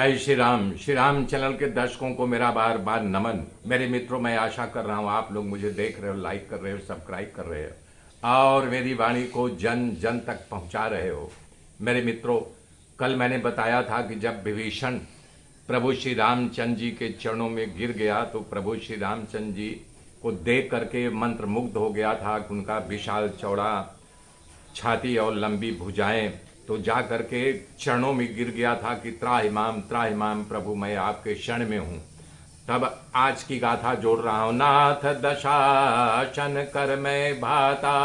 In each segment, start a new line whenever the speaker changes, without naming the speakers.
जय श्री राम चैनल के दर्शकों को मेरा बार बार नमन। मेरे मित्रों, मैं आशा कर रहा हूँ आप लोग मुझे देख रहे हो, लाइक कर रहे हो, सब्सक्राइब कर रहे हो और मेरी वाणी को जन जन तक पहुँचा रहे हो। मेरे मित्रों, कल मैंने बताया था कि जब विभीषण प्रभु श्री रामचंद्र जी के चरणों में गिर गया तो प्रभु श्री रामचंद्र जी को देख करके मंत्रमुग्ध हो गया था कि उनका विशाल चौड़ा छाती और लंबी भुजाएं, तो जा करके चरणों में गिर गया था कि त्राहिमाम प्रभु मैं आपके शरण में हूँ। तब आज की गाथा जोड़ रहा हूँ। नाथ दशाशन कर मैं भाता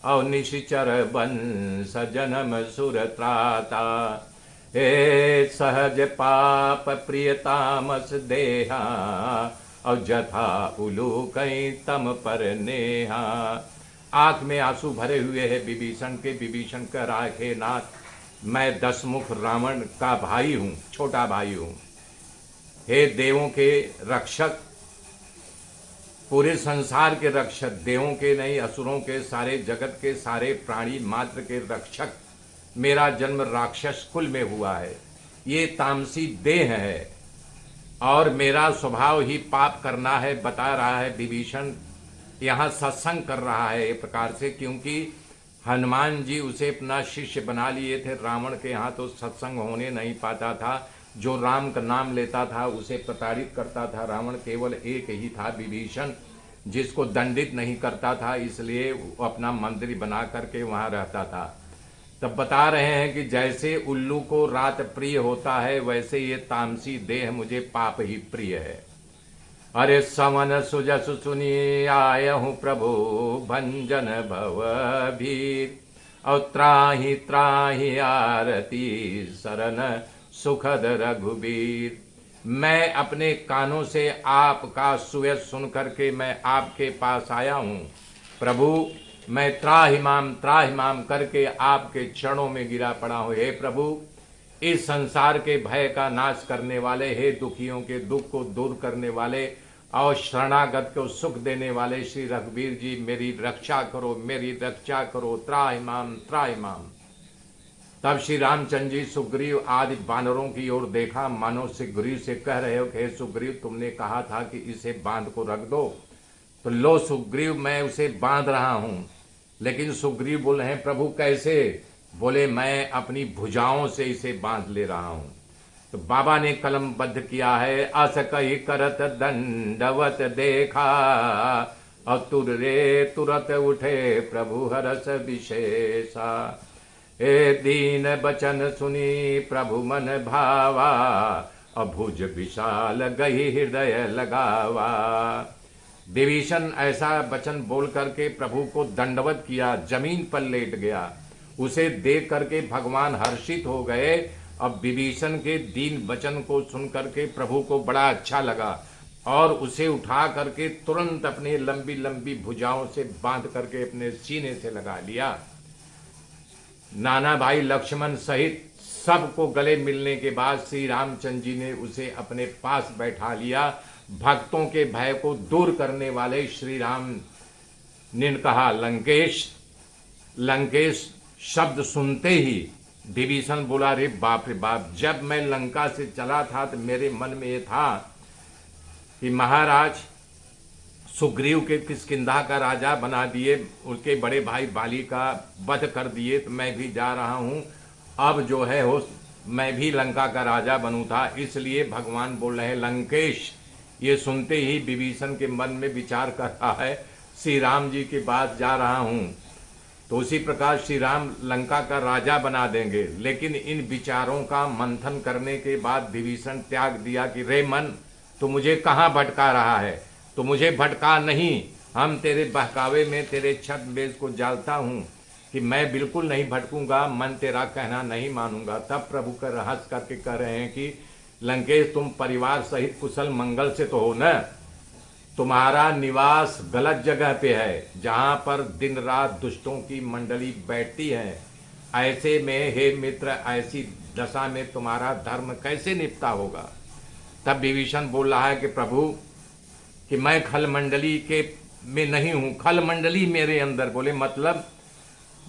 और निशिचर बंस जन्म सुर त्राता। हे सहज पाप प्रिय तामस देहा और जथा उलू कई तम पर नेहा। आंख में आंसू भरे हुए है विभीषण के। विभीषण कह रहा है, हे नाथ, मैं दशमुख रावण का भाई हूँ, छोटा भाई हूँ। हे देवों के रक्षक, पूरे संसार के रक्षक, देवों के नहीं असुरों के, सारे जगत के सारे प्राणी मात्र के रक्षक, मेरा जन्म राक्षस कुल में हुआ है। ये तामसी देह है और मेरा स्वभाव ही पाप करना है, बता रहा है विभीषण। यहाँ सत्संग कर रहा है एक प्रकार से, क्योंकि हनुमान जी उसे अपना शिष्य बना लिए थे। रावण के यहाँ तो सत्संग होने नहीं पाता था। जो राम का नाम लेता था उसे प्रताड़ित करता था। रावण केवल एक ही था, विभीषण, जिसको दंडित नहीं करता था, इसलिए वो अपना मंदिर बना करके वहाँ रहता था। तब बता रहे हैं कि जैसे उल्लू को रात प्रिय होता है वैसे ये तामसी देह मुझे पाप ही प्रिय है। अरे समन सुजस सुनी आय हूँ प्रभु भंजन भव भीर और त्राहि त्राहि आरती शरण सुखद रघुबीर। मैं अपने कानों से आपका सुयस सुन करके मैं आपके पास आया हूँ प्रभु। मैं त्राहिमाम करके आपके चरणों में गिरा पड़ा हूँ। हे प्रभु, इस संसार के भय का नाश करने वाले, हे दुखियों के दुख को दूर करने वाले और शरणागत को सुख देने वाले श्री रघुवीर जी, मेरी रक्षा करो, मेरी रक्षा करो, त्राहिमाम। तब श्री रामचंद्र जी सुग्रीव आदि वानरों की ओर देखा, मानो सुग्रीव से कह रहे हो कि हे सुग्रीव, तुमने कहा था कि इसे बांध को रख दो, तो लो सुग्रीव, मैं उसे बांध रहा हूं। लेकिन सुग्रीव बोले हैं, प्रभु कैसे? बोले, मैं अपनी भुजाओं से इसे बांध ले रहा हूं। तो बाबा ने कलमबद्ध किया है, अस कही करत दंडवत देखा और तुरत उठे प्रभु हरस विशेषा। हे दीन बचन सुनी प्रभु मन भावा और भुज विशाल गही हृदय लगावा। विभीषण ऐसा वचन बोल करके प्रभु को दंडवत किया, जमीन पर लेट गया। उसे देख करके भगवान हर्षित हो गए। अब विभीषण के दीन वचन को सुन करके प्रभु को बड़ा अच्छा लगा और उसे उठा करके तुरंत अपने लंबी लंबी भुजाओं से बांध करके अपने सीने से लगा लिया। नाना भाई लक्ष्मण सहित सबको गले मिलने के बाद श्री रामचंद्र जी ने उसे अपने पास बैठा लिया। भक्तों के भय को दूर करने वाले श्री राम ने कहा, लंकेश। लंकेश शब्द सुनते ही विभीषण बोला, रे बाप, जब मैं लंका से चला था तो मेरे मन में ये था कि महाराज सुग्रीव के किष्किंधा का राजा बना दिए, उनके बड़े भाई बाली का वध कर दिए, तो मैं भी जा रहा हूँ, अब जो है हो मैं भी लंका का राजा बनूं था। इसलिए भगवान बोल रहे हैं, लंकेश। ये सुनते ही विभीषण के मन में विचार कर रहा है, श्री राम जी के पास जा रहा हूँ तो उसी प्रकार श्री राम लंका का राजा बना देंगे। लेकिन इन विचारों का मंथन करने के बाद विभीषण त्याग दिया कि रे मन, तू मुझे कहाँ भटका रहा है? तो मुझे भटका नहीं, हम तेरे बहकावे में तेरे छद बेज को जालता हूँ कि मैं बिल्कुल नहीं भटकूंगा, मन तेरा कहना नहीं मानूंगा। तब प्रभु का हंस करके कह रहे हैं कि लंकेश, तुम परिवार सहित कुशल मंगल से तो हो न? तुम्हारा निवास गलत जगह पे है, जहां पर दिन रात दुष्टों की मंडली बैठती है। ऐसे में हे मित्र, ऐसी दशा में तुम्हारा धर्म कैसे निपटा होगा? तब विभीषण बोल रहा है कि प्रभु, कि मैं खल मंडली के में नहीं हूं, खल मंडली मेरे अंदर। बोले मतलब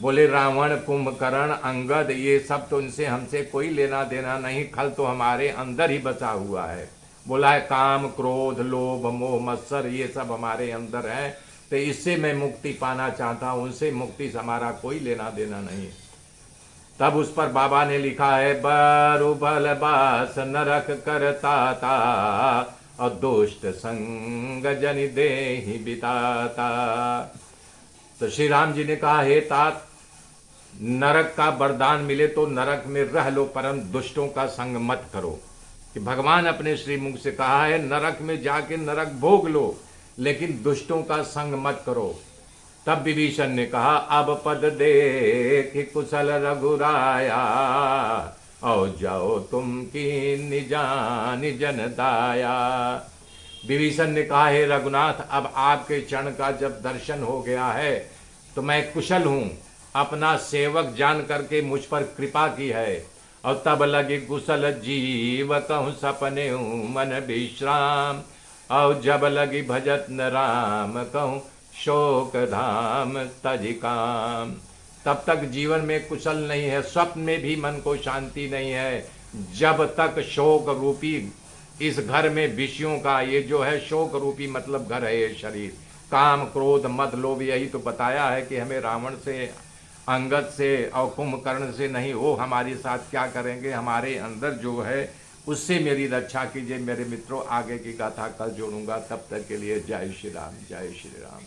बोले रावण, कुंभकर्ण, अंगद, ये सब तो इनसे हमसे कोई लेना देना नहीं, खल तो हमारे अंदर ही बचा हुआ है। बोला है काम, क्रोध, लोभ, मोह, मत्सर, ये सब हमारे अंदर है, तो इससे मैं मुक्ति पाना चाहता हूं, उनसे मुक्ति से हमारा कोई लेना देना नहीं। तब उस पर बाबा ने लिखा है, बरु बल बास नरक करता था, और दुष्ट संग जन देहि बिताता। तो श्री राम जी ने कहा, हे तात, नरक का वरदान मिले तो नरक में रह लो, परम दुष्टों का संग मत करो। कि भगवान अपने श्रीमुख से कहा है, नरक में जाके नरक भोग लो, लेकिन दुष्टों का संग मत करो। तब विभीषण ने कहा, अब पद देख कुशल रघुराया, और जाओ तुम की निजान जन दाया। विभीषण ने कहा, हे रघुनाथ, अब आपके चरण का जब दर्शन हो गया है तो मैं कुशल हूं, अपना सेवक जान करके मुझ पर कृपा की है। और तब लगे कुशल जीव कहूँ सपने मन विश्राम, और जब लगी भजत न राम कहूँ शोक धाम तजिकाम। तब तक जीवन में कुशल नहीं है, स्वप्न में भी मन को शांति नहीं है, जब तक शोक रूपी इस घर में विषयों का, ये जो है शोक रूपी मतलब घर है ये शरीर, काम, क्रोध, मद, लोभ, यही तो बताया है कि हमें रावण से, अंगद से और कुंभकर्ण से नहीं, वो हमारे साथ क्या करेंगे, हमारे अंदर जो है उससे मेरी रक्षा कीजिए मेरे मित्रों। आगे की गाथा कल जोड़ूंगा, तब तक के लिए जय श्री राम, जय श्री राम।